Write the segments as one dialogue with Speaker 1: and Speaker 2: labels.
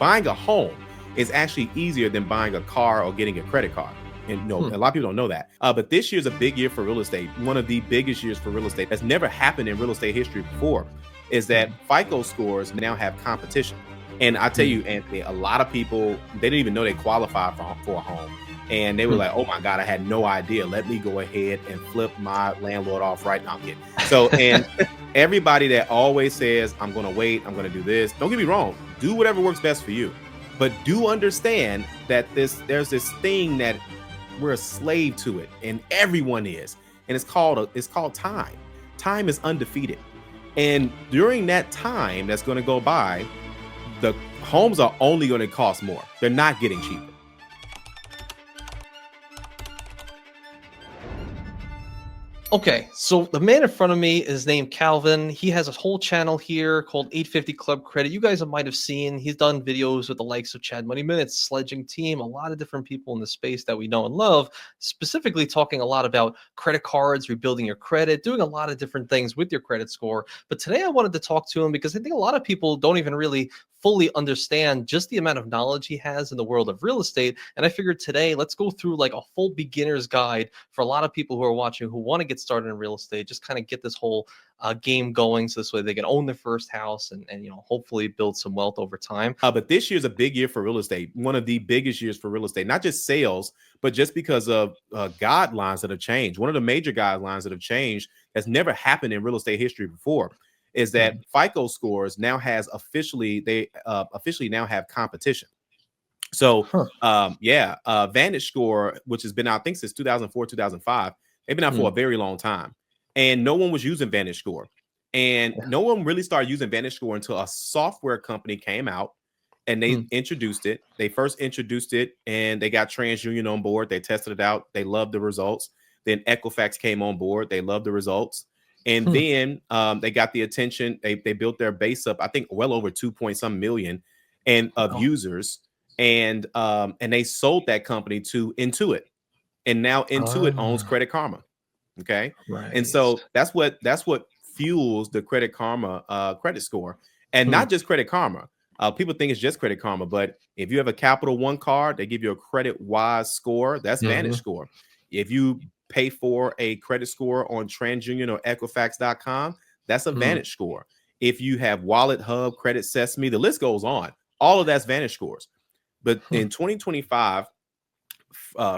Speaker 1: buying a home is actually easier than buying a car or getting a credit card. And a lot of people don't know that. But this year's a big year for real estate. One of the biggest years for real estate that's never happened in real estate history before is that FICO scores now have competition. And I tell you, Anthony, a lot of people, they didn't even know they qualified for a home. And they were like, oh my God, I had no idea. Let me go ahead and flip my landlord off right now. I'm kidding. So, and everybody that always says, I'm going to wait, I'm going to do this. Don't get me wrong. Do whatever works best for you. But do understand that there's this thing that we're a slave to it, and everyone is. And it's called time. Time is undefeated. And during that time that's going to go by, the homes are only going to cost more. They're not getting cheaper.
Speaker 2: Okay, so the man in front of me is named Calvin. He has a whole channel here called 850 Club Credit. You guys might have seen. He's done videos with the likes of Chad Money Minutes, Sledging Team, a lot of different people in the space that we know and love, specifically talking a lot about credit cards, rebuilding your credit, doing a lot of different things with your credit score. But today I wanted to talk to him because I think a lot of people don't even really fully understand just the amount of knowledge he has in the world of real estate. And I figured today, let's go through like a full beginner's guide for a lot of people who are watching who want to get started in real estate, just kind of get this whole game going. So this way they can own their first house and hopefully build some wealth over time.
Speaker 1: But this year's a big year for real estate. One of the biggest years for real estate, not just sales, but just because of guidelines that have changed. One of the major guidelines that have changed that's never happened in real estate history before is that FICO scores now has officially now have competition. So Vantage score, which has been out, I think since 2004, 2005, they've been out for a very long time. And no one was using Vantage score. And no one really started using Vantage score until a software company came out and they introduced it. They first introduced it and they got TransUnion on board. They tested it out. They loved the results. Then Equifax came on board. They loved the results. And then they got the attention. They built their base up, I think, well over 2-point-some million of users. And they sold that company to Intuit. And now Intuit owns Credit Karma. Okay. Right. And so that's what fuels the Credit Karma credit score. And not just Credit Karma. People think it's just Credit Karma, but if you have a Capital One card, they give you a Credit Wise score. That's Vantage score. If you pay for a credit score on TransUnion or Equifax.com, that's a Vantage score. If you have Wallet Hub, Credit Sesame, the list goes on. All of that's Vantage scores. But in 2025,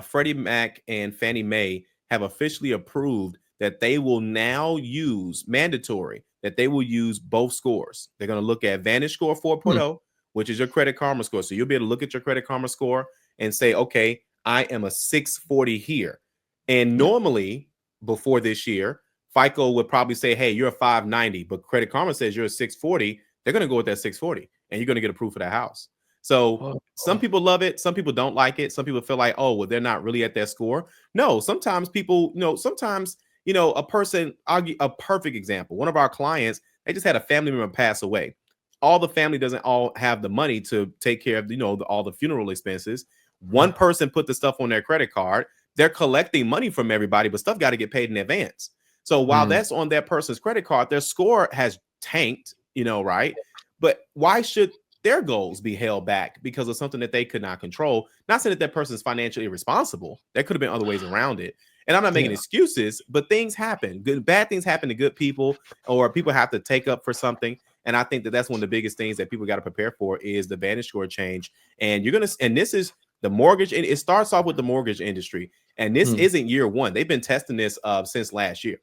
Speaker 1: Freddie Mac and Fannie Mae have officially approved that they will now use mandatory, that they will use both scores. They're going to look at Vantage Score 4.0, which is your Credit Karma score. So you'll be able to look at your Credit Karma score and say, okay, I am a 640 here. And normally before this year, FICO would probably say, hey, you're a 590, but Credit Karma says you're a 640. They're going to go with that 640 and you're going to get approved for that house. So some people love it. Some people don't like it. Some people feel like, oh, well, they're not really at that score. No, sometimes people, a person, I'll give a perfect example. One of our clients, they just had a family member pass away. All the family doesn't all have the money to take care of, all the funeral expenses. One person put the stuff on their credit card. They're collecting money from everybody, but stuff got to get paid in advance. So while that's on that person's credit card, their score has tanked, right? But why should their goals be held back because of something that they could not control? Not saying that person is financially irresponsible. There could have been other ways around it. And I'm not making excuses, but things happen. Bad things happen to good people, or people have to take up for something. And I think that that's one of the biggest things that people got to prepare for is the Vantage score change. And this is the mortgage, and it starts off with the mortgage industry. And this isn't year one. They've been testing this since last year.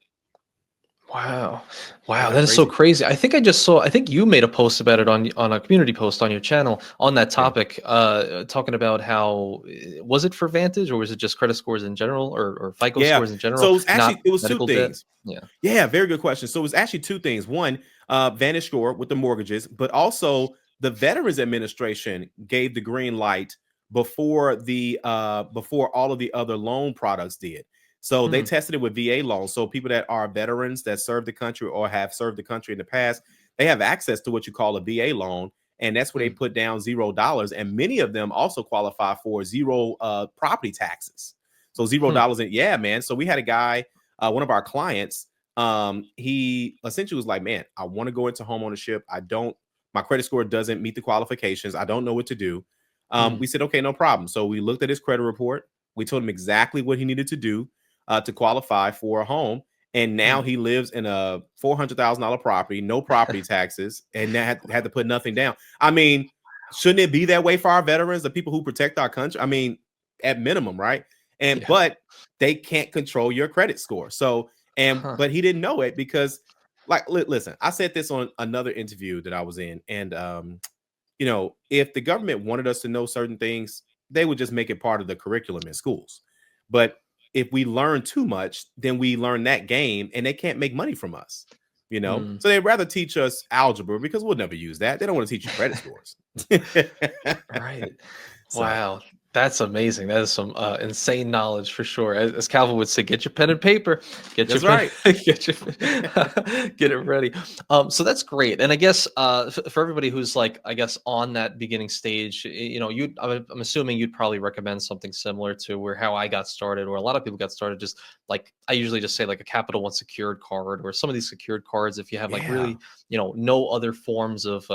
Speaker 2: Wow. That is so crazy. I think you made a post about it on a community post on your channel on that topic, talking about how, was it for Vantage or was it just credit scores in general or FICO scores in general?
Speaker 1: So it was two things.
Speaker 2: Debt?
Speaker 1: Yeah. Very good question. So it was actually two things. One, Vantage score with the mortgages, but also the Veterans Administration gave the green light before all of the other loan products did. So they tested it with VA loans. So people that are veterans that serve the country or have served the country in the past, they have access to what you call a VA loan. And that's where they put down $0. And many of them also qualify for zero property taxes. So $0 man. So we had a guy, one of our clients, he essentially was like, man, I want to go into home ownership. I don't My credit score doesn't meet the qualifications. I don't know what to do.
Speaker 2: Mm.
Speaker 1: We said, okay, no problem. So we looked at his credit report. We told him exactly what he needed to do to qualify for a home. And now
Speaker 2: Mm.
Speaker 1: he lives in a $400,000 property, no property taxes, and had to put nothing down. I mean, shouldn't it be that way for our veterans, the people who protect our country? I mean, at minimum, right? And
Speaker 2: Yeah.
Speaker 1: but they can't control your credit score. So,
Speaker 2: Huh.
Speaker 1: but he didn't know it because, like, listen, I said this on another interview that I was in, and if the government wanted us to know certain things, they would just make it part of the curriculum in schools. But if we learn too much, then we learn that game and they can't make money from us,
Speaker 2: Mm.
Speaker 1: So they'd rather teach us algebra because we'll never use that. They don't want to teach you credit scores.
Speaker 2: Right.
Speaker 1: So
Speaker 2: Wow. That's amazing. That is some insane knowledge for sure. As Calvin would say, get your pen and paper, get your
Speaker 1: that's
Speaker 2: pen,
Speaker 1: right.
Speaker 2: get your, get it ready. So that's great. And I guess for everybody who's like, I guess on that beginning stage, I'm assuming you'd probably recommend something similar to where how I got started, or a lot of people got started. Just like I usually just say like a Capital One secured card, or some of these secured cards. If you have like
Speaker 1: Yeah.
Speaker 2: really, no other forms of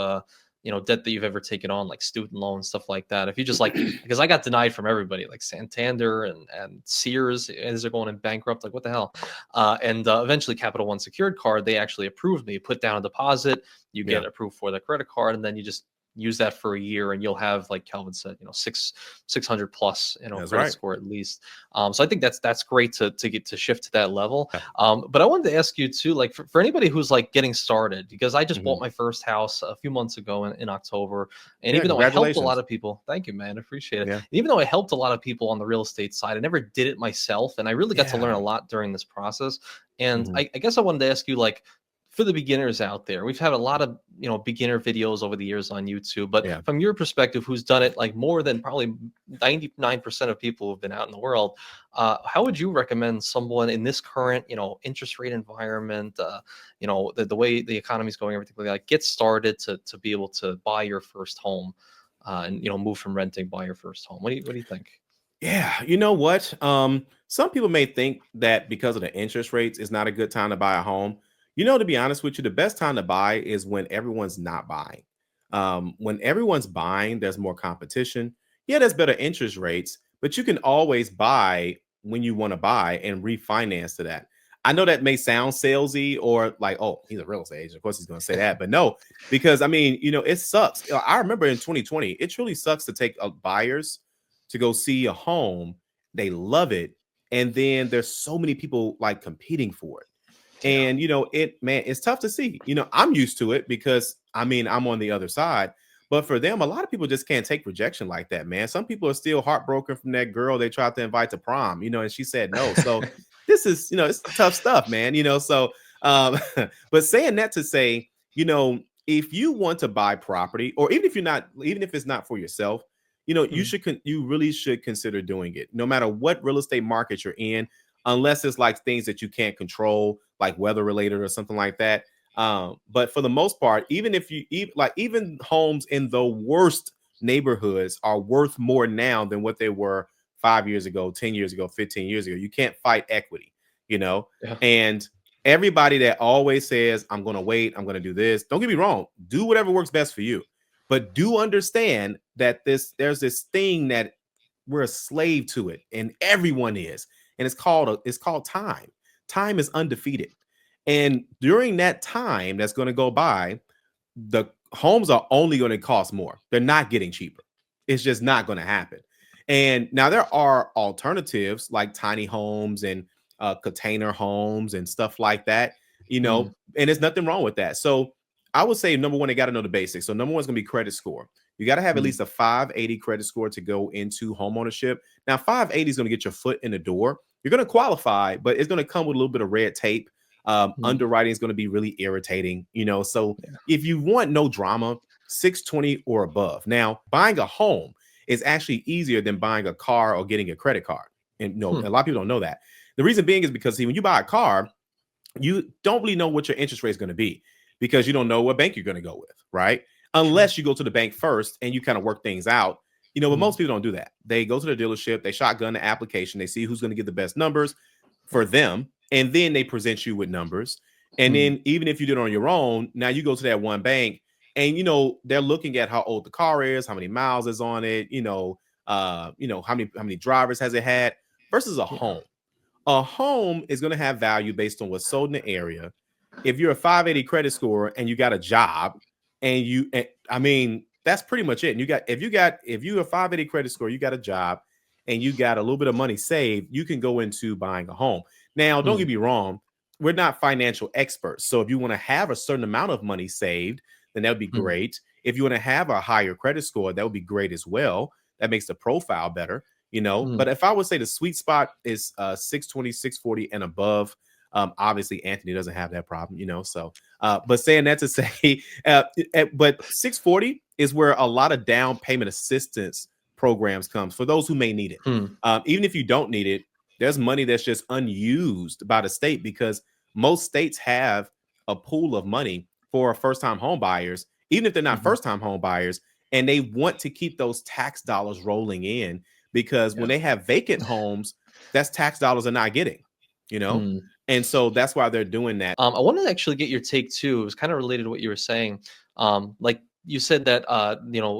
Speaker 2: debt that you've ever taken on, like student loans, stuff like that. If you just like, because I got denied from everybody, like Santander and Sears, as they're going in bankrupt, like what the hell? And eventually, Capital One secured card, they actually approved me. Put down a deposit, you
Speaker 1: Yeah.
Speaker 2: get approved for the credit card, and then you just use that for a year, and you'll have, like Calvin said, 600 plus,
Speaker 1: That's
Speaker 2: credit
Speaker 1: right.
Speaker 2: score at least. So I think that's great to get to shift to that level.
Speaker 1: Yeah.
Speaker 2: But I wanted to ask you too, like for anybody who's like getting started, because I just bought
Speaker 1: Mhm.
Speaker 2: my first house a few months ago in October. And
Speaker 1: Yeah.
Speaker 2: even though I helped a lot
Speaker 1: Congratulations.
Speaker 2: of people, thank you, man, I appreciate it.
Speaker 1: Yeah.
Speaker 2: Even though I helped a lot of people on the real estate side, I never did it myself. And I really got to learn a
Speaker 1: Yeah.
Speaker 2: lot during this process. And
Speaker 1: Mhm.
Speaker 2: I guess I wanted to ask you, like, for the beginners out there, we've had a lot of beginner videos over the years on YouTube, but
Speaker 1: Yeah.
Speaker 2: from your perspective, who's done it like more than probably 99% of people who've been out in the world, how would you recommend someone in this current interest rate environment, the way the economy is going, everything like get started to be able to buy your first home, and move from renting, buy your first home? What do you think?
Speaker 1: Yeah, you know what? Some people may think that because of the interest rates, it's not a good time to buy a home. To be honest with you, the best time to buy is when everyone's not buying. When everyone's buying, there's more competition. Yeah, there's better interest rates, but you can always buy when you want to buy and refinance to that. I know that may sound salesy or like, oh, he's a real estate agent. Of course, he's going to say that, but no, because I mean, it sucks. I remember in 2020, it truly sucks to take buyers to go see a home. They love it. And then there's so many people like competing for it.
Speaker 2: Yeah.
Speaker 1: And it's tough to see. I'm used to it because I mean I'm on the other side. But for them, a lot of people just can't take rejection like that, man. Some people are still heartbroken from that girl they tried to invite to prom, and she said no. So this is, it's tough stuff, man. So but saying that to say, if you want to buy property, or even if it's not for yourself,
Speaker 2: Mm,
Speaker 1: you really should consider doing it no matter what real estate market you're in, unless it's like things that you can't control, like weather related or something like that. But for the most part, even if you even homes in the worst neighborhoods are worth more now than what they were 5 years ago, 10 years ago, 15 years ago. You can't fight equity, you know,
Speaker 2: yeah.
Speaker 1: and everybody that always says, I'm going to wait, I'm going to do this. Don't get me wrong. Do whatever works best for you. But do understand that there's this thing that we're a slave to it, and everyone is, and it's called time. Time is undefeated, and during that time that's going to go by, the homes are only going to cost more. They're not getting cheaper. It's just not going to happen. And now there are alternatives like tiny homes and container homes and stuff like that,
Speaker 2: Mm,
Speaker 1: and there's nothing wrong with that. So I would say number one, they got to know the basics. So number one is going to be credit score. You got to have at
Speaker 2: mm,
Speaker 1: least a 580 credit score to go into homeownership. Now, 580 is going to get your foot in the door. You're going to qualify, but it's going to come with a little bit of red tape.
Speaker 2: mm,
Speaker 1: Underwriting is going to be really irritating, So
Speaker 2: yeah.
Speaker 1: if you want no drama, 620 or above. Now, buying a home is actually easier than buying a car or getting a credit card. And no,
Speaker 2: Hmm,
Speaker 1: a lot of people don't know that. The reason being is because, see, when you buy a car, you don't really know what your interest rate is going to be because you don't know what bank you're going to go with, right?
Speaker 2: sure.
Speaker 1: Unless you go to the bank first and you kind of work things out. But
Speaker 2: Mm,
Speaker 1: most people don't do that. They go to the dealership, they shotgun the application, they see who's going to get the best numbers for them, and then they present you with numbers. And
Speaker 2: mm,
Speaker 1: then even if you did it on your own, now you go to that one bank. And they're looking at how old the car is, how many miles is on it, how many drivers has it had versus a
Speaker 2: Yeah.
Speaker 1: home. A home is going to have value based on what's sold in the area. If you're a 580 credit score and you got a job, I mean, that's pretty much it. And if you're a 580 credit score, you got a job and you got a little bit of money saved, you can go into buying a home. Now, don't get
Speaker 2: Mm,
Speaker 1: me wrong, we're not financial experts. So if you want to have a certain amount of money saved, then that would be
Speaker 2: mm,
Speaker 1: great. If you want to have a higher credit score, that would be great as well. That makes the profile better.
Speaker 2: mm.
Speaker 1: But if I would say the sweet spot is 620, 640 and above, obviously Anthony doesn't have that problem. So but saying that to say but 640 is where a lot of down payment assistance programs comes for those who may need it.
Speaker 2: Hmm.
Speaker 1: Even if you don't need it, there's money that's just unused by the state because most states have a pool of money for first-time home buyers, even if they're not
Speaker 2: Mhm.
Speaker 1: first-time home buyers, and they want to keep those tax dollars rolling in because when
Speaker 2: Yeah.
Speaker 1: they have vacant homes, that's tax dollars they're not getting, you know?
Speaker 2: Mm.
Speaker 1: And so that's why they're doing that.
Speaker 2: I wanted to actually get your take too. It was kind of related to what you were saying. Like you said that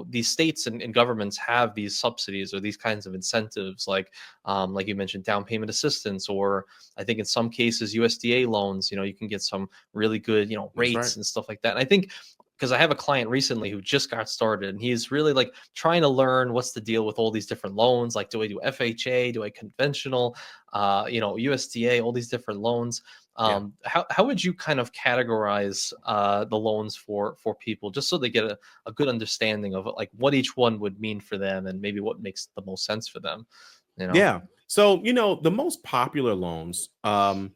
Speaker 2: these states and governments have these subsidies or these kinds of incentives, like you mentioned, down payment assistance, or I think in some cases USDA loans. You can get some really good
Speaker 1: That's right.
Speaker 2: rates and stuff like that. And I think because I have a client recently who just got started and he's really like trying to learn what's the deal with all these different loans. Like, do I do FHA? Do I conventional? USDA, all these different loans.
Speaker 1: Yeah.
Speaker 2: How would you kind of categorize the loans for people just so they get a good understanding of like what each one would mean for them and maybe what makes the most sense for them, you know?
Speaker 1: Yeah. So, the most popular loans are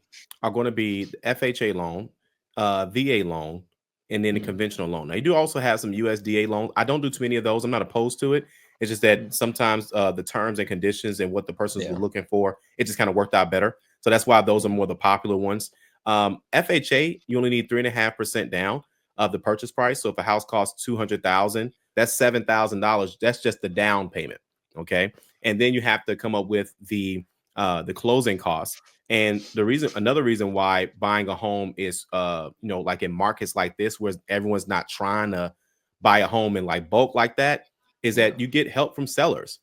Speaker 1: going to be the FHA loan, VA loan, and then the
Speaker 2: Mm,
Speaker 1: conventional loan. Now, you do also have some USDA loans. I don't do too many of those. I'm not opposed to it. It's just that
Speaker 2: mm,
Speaker 1: sometimes the terms and conditions and what the person's
Speaker 2: yeah.
Speaker 1: was looking for, it just kind of worked out better. So that's why those are more the popular ones. FHA, you only need 3.5% down of the purchase price. So if a house costs 200,000, that's $7,000. That's just the down payment. Okay. And then you have to come up with the closing costs. And another reason why buying a home is like in markets like this where everyone's not trying to buy a home in like bulk like that, is
Speaker 2: Yeah.
Speaker 1: that you get help from sellers.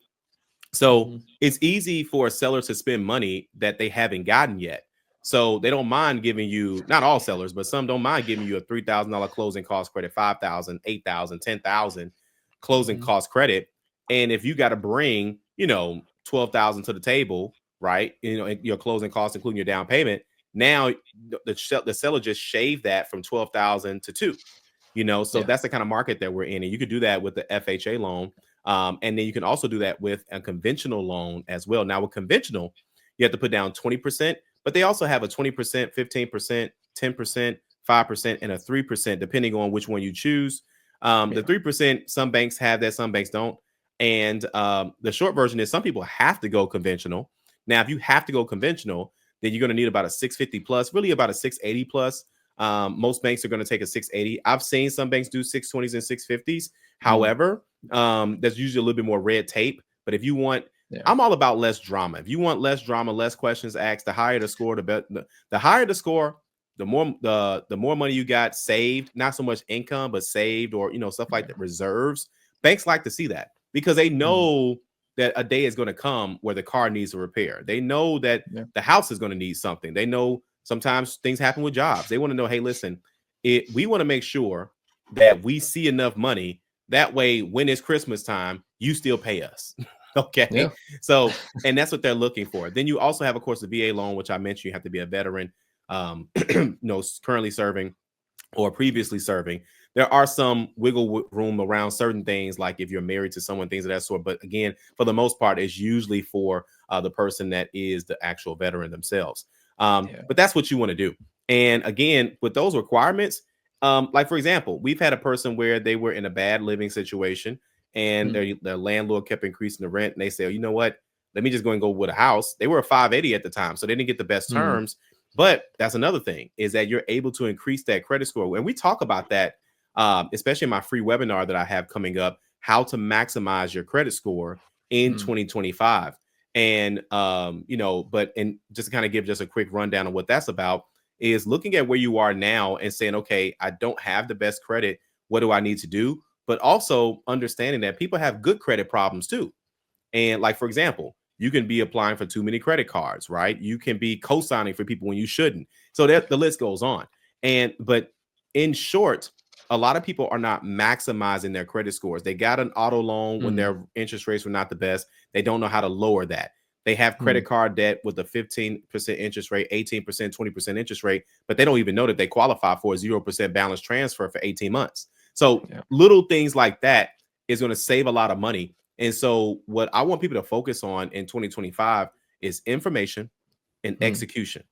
Speaker 1: So
Speaker 2: Hmm.
Speaker 1: it's easy for a seller to spend money that they haven't gotten yet. So they don't mind giving you, not all sellers, but some don't mind giving you a $3,000 closing cost credit, 5,000, 8,000, 10,000 closing
Speaker 2: Hmm.
Speaker 1: cost credit. And if you got to bring, 12,000 to the table, right? Your closing costs, including your down payment. Now the seller just shaved that from 12,000 to 2. So
Speaker 2: Yeah.
Speaker 1: that's the kind of market that we're in. And you could do that with the FHA loan. And then you can also do that with a conventional loan as well. Now, with conventional, you have to put down 20%, but they also have a 20%, 15%, 10%, 5%, and a 3%, depending on which one you choose. The
Speaker 2: Yeah.
Speaker 1: 3%, some banks have that, some banks don't. And the short version is some people have to go conventional. Now, if you have to go conventional, then you're going to need about a 650 plus, really about a 680 plus. Most banks are going to take a 680. I've seen some banks do 620s and 650s.
Speaker 2: Mm,
Speaker 1: However, there's usually a little bit more red tape. But if you want,
Speaker 2: yeah.
Speaker 1: I'm all about less drama. If you want less drama, less questions asked, the higher the score, the higher the score, the more money you got saved, not so much income, but saved or stuff like
Speaker 2: Yeah.
Speaker 1: that, reserves. Banks like to see that because they
Speaker 2: Mm,
Speaker 1: know that a day is going to come where the car needs a repair. They know that
Speaker 2: yeah.
Speaker 1: the house is going to need something. They know sometimes things happen with jobs. They want to know, hey, listen, we want to make sure that we see enough money that way when it's Christmas time, you still pay us.
Speaker 2: Yeah.
Speaker 1: Okay. So, and that's what they're looking for. Then you also have, of course, the VA loan, which I mentioned you have to be a veteran, currently serving or previously serving. There are some wiggle room around certain things, like if you're married to someone, things of that sort. But again, for the most part, it's usually for the person that is the actual veteran themselves.
Speaker 2: Yeah.
Speaker 1: But that's what you want to do. And again, with those requirements, like for example, we've had a person where they were in a bad living situation and
Speaker 2: Mm,
Speaker 1: their landlord kept increasing the rent. And they say, oh, you know what? Let me just go and go with a house. They were a 580 at the time, so they didn't get the best
Speaker 2: mm,
Speaker 1: terms. But that's another thing is that you're able to increase that credit score. And we talk about that, especially in my free webinar that I have coming up, how to maximize your credit score in
Speaker 2: mm,
Speaker 1: 2025. And, and just to kind of give just a quick rundown of what that's about is looking at where you are now and saying, okay, I don't have the best credit. what do I need to do, but also understanding that people have good credit problems too. And like, for example, you can be applying for too many credit cards, right? You can be co-signing for people when you shouldn't. So that the list goes on. But in short, a lot of people are not maximizing their credit scores. They got an auto loan when
Speaker 2: Mm,
Speaker 1: their interest rates were not the best. They don't know how to lower that. They have credit
Speaker 2: mm,
Speaker 1: card debt with a 15% interest rate, 18%, 20% interest rate, but they don't even know that they qualify for a 0% balance transfer for 18 months. So
Speaker 2: yeah.
Speaker 1: little things like that is going to save a lot of money. And so what I want people to focus on in 2025 is information and
Speaker 2: Mm,
Speaker 1: execution.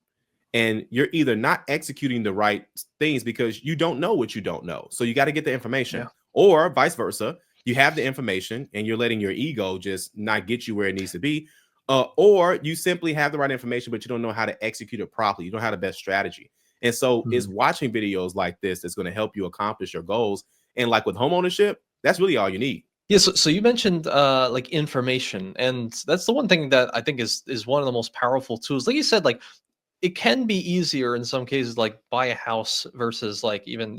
Speaker 1: And you're either not executing the right things because you don't know what you don't know. So you got to get the information,
Speaker 2: yeah.
Speaker 1: or vice versa. You have the information and you're letting your ego just not get you where it needs to be. Or you simply have the right information, but you don't know how to execute it properly. You don't have the best strategy. And so it's
Speaker 2: Mm.
Speaker 1: watching videos like this that's going to help you accomplish your goals. And like with home ownership, that's really all you need.
Speaker 2: Yeah, so you mentioned like information, and that's the one thing that I think is one of the most powerful tools. Like you said, like it can be easier in some cases, like buy a house versus like even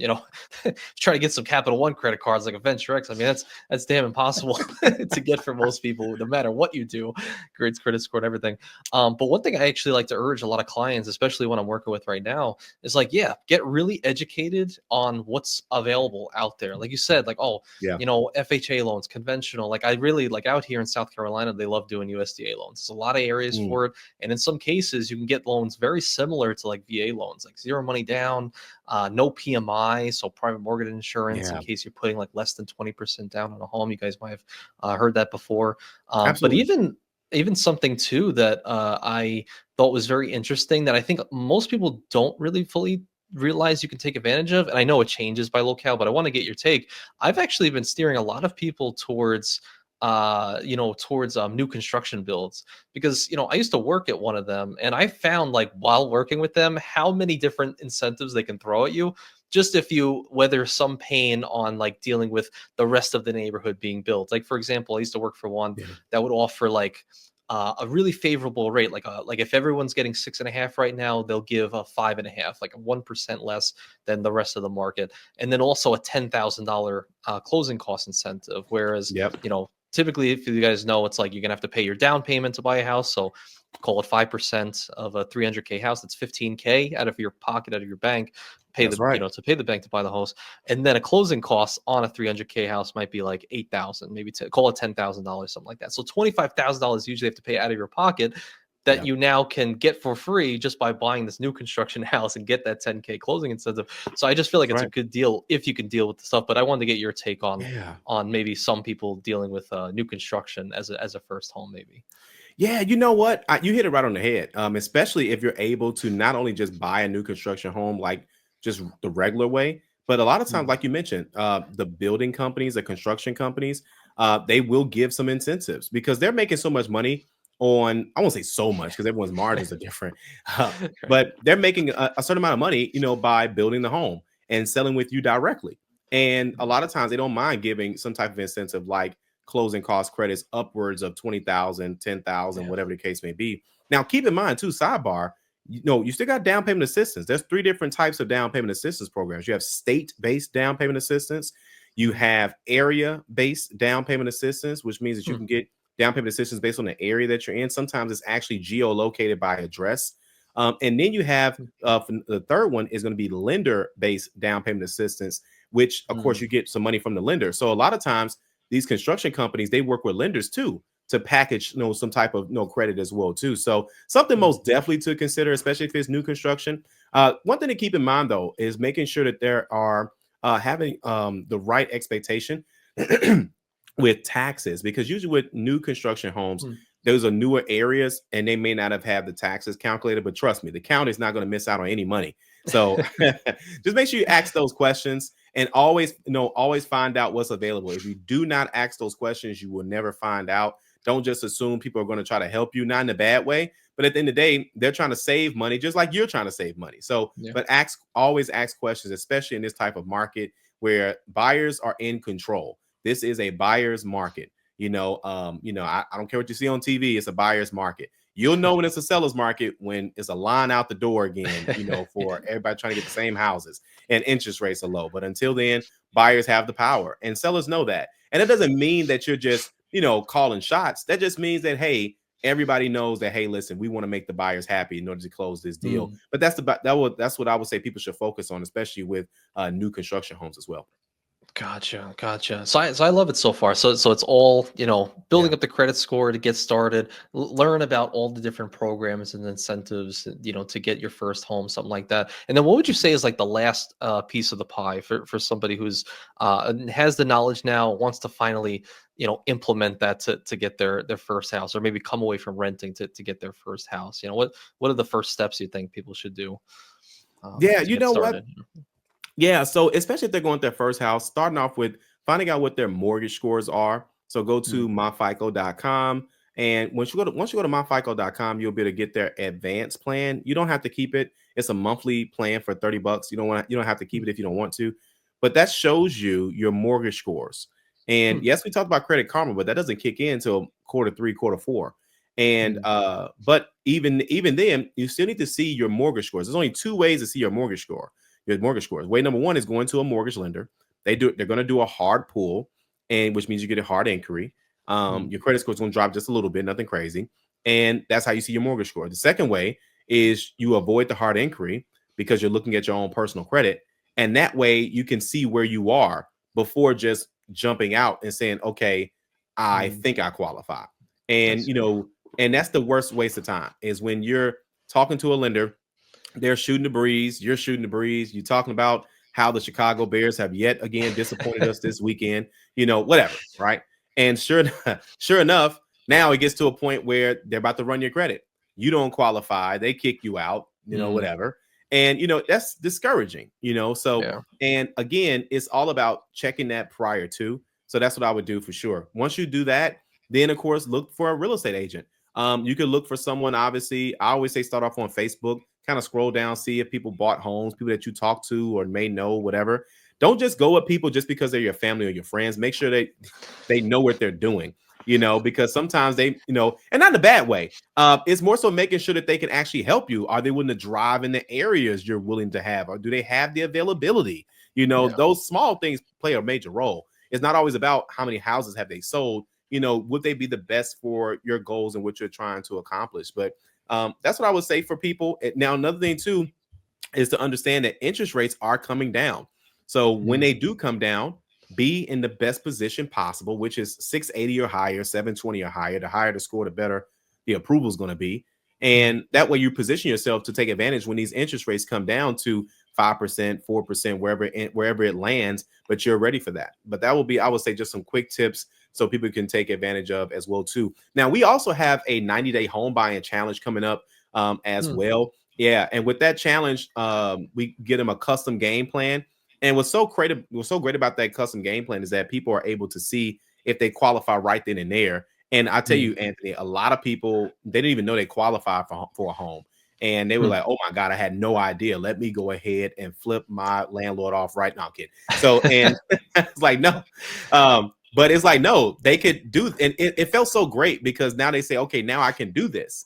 Speaker 2: try to get some Capital One credit cards like a Venture X. I mean, that's damn impossible to get for most people, no matter what you do, grades, credit score, and everything. But one thing I actually like to urge a lot of clients, especially when I'm working with right now, is like, yeah, get really educated on what's available out there. Like you said, like
Speaker 1: Yeah.
Speaker 2: FHA loans, conventional. Like I really like out here in South Carolina, they love doing USDA loans. There's a lot of areas
Speaker 1: Mm,
Speaker 2: for it, and in some cases, you can get loans very similar to like VA loans, like zero money down, no PMI, so private mortgage insurance in
Speaker 1: yeah,
Speaker 2: case you're putting like less than 20% down on a home. You guys might have heard that before. But
Speaker 1: absolutely.
Speaker 2: even something too that I thought was very interesting that I think most people don't really fully realize you can take advantage of. And I know it changes by locale, but I want to get your take. I've actually been steering a lot of people towards new construction builds, because I used to work at one of them, and I found, like, while working with them, how many different incentives they can throw at you just if you weather some pain on like dealing with the rest of the neighborhood being built. Like, for example, I used to work for one
Speaker 1: Yeah.
Speaker 2: that would offer like a really favorable rate, like if everyone's getting 6.5 right now, they'll give a 5.5, like a 1% less than the rest of the market, and then also a $10,000 closing cost incentive. Whereas
Speaker 1: Yep.
Speaker 2: typically, if you guys know, it's like you're gonna have to pay your down payment to buy a house. So call it 5% of a 300K house. That's 15K out of your pocket, out of your bank.
Speaker 1: That's right.
Speaker 2: To pay the bank to buy the house, and then a closing cost on a 300K house might be like 8,000, maybe to call it $10,000, something like that. So $25,000 usually have to pay out of your pocket that
Speaker 1: Yep.
Speaker 2: you now can get for free just by buying this new construction house and get that 10K closing incentive. So I just feel like
Speaker 1: That's
Speaker 2: it's a
Speaker 1: right.
Speaker 2: good deal if you can deal with the stuff. But I wanted to get your take
Speaker 1: Yeah.
Speaker 2: on maybe some people dealing with new construction as a first home, maybe.
Speaker 1: Yeah, you know what? You hit it right on the head. Especially if you're able to not only just buy a new construction home like just the regular way, but a lot of times,
Speaker 2: Mm,
Speaker 1: like you mentioned, the building companies, the construction companies, they will give some incentives because they're making so much money on. I won't say so much because everyone's margins are different,
Speaker 2: right.
Speaker 1: but they're making a certain amount of money, by building the home and selling with you directly. And a lot of times, they don't mind giving some type of incentive, like closing cost credits upwards of 20,000, 10,000,
Speaker 2: Yeah.
Speaker 1: whatever the case may be. Now, keep in mind too, sidebar, you still got down payment assistance. There's three different types of down payment assistance programs. You have state-based down payment assistance, you
Speaker 2: Mm,
Speaker 1: have area-based down payment assistance, which means that you
Speaker 2: mm,
Speaker 1: can get down payment assistance based on the area that you're in. Sometimes it's actually geolocated by address. And then you have
Speaker 2: mm,
Speaker 1: the third one is going to be lender-based down payment assistance, which of course
Speaker 2: mm,
Speaker 1: you get some money from the lender. So a lot of times these construction companies, they work with lenders too to package some type of credit as well too. So something
Speaker 2: mm,
Speaker 1: most definitely to consider, especially if it's new construction. One thing to keep in mind though is making sure that there are having the right expectation with taxes, because usually with new construction homes,
Speaker 2: mm.
Speaker 1: those are newer areas and they may not have had the taxes calculated, but trust me, the county is not going to miss out on any money. So just make sure you ask those questions and always find out what's available. If you do not ask those questions, you will never find out. Don't just assume people are going to try to help you, not in a bad way, but at the end of the day, they're trying to save money just like you're trying to save money. So,
Speaker 2: Yeah.
Speaker 1: but always ask questions, especially in this type of market where buyers are in control. This is a buyer's market. I don't care what you see on TV, it's a buyer's market. You'll know when it's a seller's market when it's a line out the door again, for everybody trying to get the same houses and interest rates are low. But until then, buyers have the power and sellers know that. And it doesn't mean that you're just, calling shots. That just means that, hey, everybody knows that, hey, listen, we want to make the buyers happy in order to close this deal.
Speaker 2: Mm.
Speaker 1: But that's what I would say people should focus on, especially with new construction homes as well.
Speaker 2: Gotcha. So I love it so far. So it's all, building
Speaker 1: Yeah.
Speaker 2: up the credit score to get started, learn about all the different programs and incentives, to get your first home, something like that. And then what would you say is like the last piece of the pie for somebody who's has the knowledge now, wants to finally, implement that to get their first house, or maybe come away from renting to get their first house? What are the first steps you think people should do
Speaker 1: Yeah,
Speaker 2: to
Speaker 1: you
Speaker 2: get
Speaker 1: know what?
Speaker 2: started?
Speaker 1: Yeah, so especially if they're going to their first house, starting off with finding out what their mortgage scores are. So go
Speaker 2: Mm,
Speaker 1: to myfico.com. And once you go to myfico.com, you'll be able to get their advanced plan. You don't have to keep it. It's a monthly plan for $30. You don't have to keep
Speaker 2: mm,
Speaker 1: it if you don't want to. But that shows you your mortgage scores. And
Speaker 2: mm,
Speaker 1: yes, we talked about Credit Karma, but that doesn't kick in until quarter three, quarter four. And
Speaker 2: mm,
Speaker 1: but even then, you still need to see your mortgage scores. There's only two ways to see your mortgage score. Your mortgage scores. Way number one is going to a mortgage lender. They're going to do a hard pull, and which means you get a hard inquiry.
Speaker 2: mm,
Speaker 1: Your credit score is going to drop just a little bit, nothing crazy, and that's how you see your mortgage score. The second way is you avoid the hard inquiry because you're looking at your own personal credit, and that way you can see where you are before just jumping out and saying, "Okay, I
Speaker 2: mm.
Speaker 1: think I qualify."
Speaker 2: I
Speaker 1: And
Speaker 2: see.
Speaker 1: and that's the worst waste of time is when you're talking to a lender, they're shooting the breeze. You're shooting the breeze. You're talking about how the Chicago Bears have yet again disappointed us this weekend, whatever, right? And sure enough, now it gets to a point where they're about to run your credit. You don't qualify. They kick you out,
Speaker 2: Mm,
Speaker 1: whatever. And, that's discouraging. So,
Speaker 2: yeah.
Speaker 1: and again, it's all about checking that prior to. So that's what I would do for sure. Once you do that, then of course, look for a real estate agent. You could look for someone, obviously. I always say start off on Facebook, kind of scroll down, see if people bought homes, people that you talk to or may know, whatever. Don't just go with people just because they're your family or your friends. Make sure they know what they're doing, because sometimes and not in a bad way. It's more so making sure that they can actually help you. Are they willing to drive in the areas you're willing to have, or do they have the availability?
Speaker 2: Yeah.
Speaker 1: Those small things play a major role. It's not always about how many houses have they sold. Would they be the best for your goals and what you're trying to accomplish? But that's what I would say for people. Now, another thing too is to understand that interest rates are coming down. So when
Speaker 2: Mm,
Speaker 1: they do come down, be in the best position possible, which is 680 or higher, 720 or higher. The higher the score, the better the approval is going to be.
Speaker 2: mm,
Speaker 1: And that way you position yourself to take advantage when these interest rates come down to 5%, 4%, wherever it lands, but you're ready for that. But that will be, I would say, just some quick tips so people can take advantage of as well too. Now, we also have a 90-day home buying challenge coming up as
Speaker 2: mm,
Speaker 1: well. Yeah, and with that challenge, we get them a custom game plan. And what's so great about that custom game plan is that people are able to see if they qualify right then and there. And I tell
Speaker 2: mm,
Speaker 1: you, Anthony, a lot of people, they didn't even know they qualified for a home. And they were
Speaker 2: mm.
Speaker 1: like, "Oh my God, I had no idea. Let me go ahead and flip my landlord off right now." I'm kidding. So, and it's like, no. But it's like, no, they could do, and it felt so great because now they say, okay, now I can do this.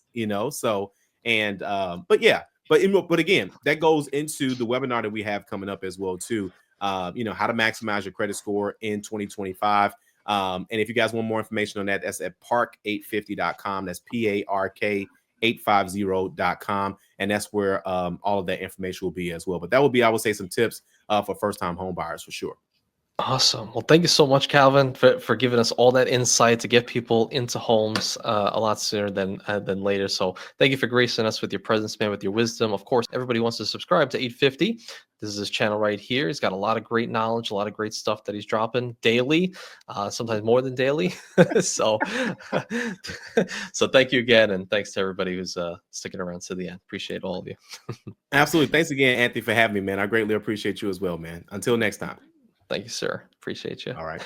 Speaker 1: So, and but yeah, but again, that goes into the webinar that we have coming up as well too. How to maximize your credit score in 2025. And if you guys want more information on that, that's at park850.com. That's PARK850.com. And that's where all of that information will be as well. But that will be, I would say, some tips for first-time home buyers for sure.
Speaker 2: Awesome. Well, thank you so much, Calvin, for giving us all that insight to get people into homes a lot sooner than later. So thank you for gracing us with your presence, man, with your wisdom. Of course, everybody wants to subscribe to 850. This is his channel right here. He's got a lot of great knowledge, a lot of great stuff that he's dropping daily, sometimes more than daily. So, so thank you again, and thanks to everybody who's sticking around to the end. Appreciate all of you.
Speaker 1: Absolutely. Thanks again, Anthony, for having me, man. I greatly appreciate you as well, man. Until next time.
Speaker 2: Thank you, sir. Appreciate you.
Speaker 1: All right.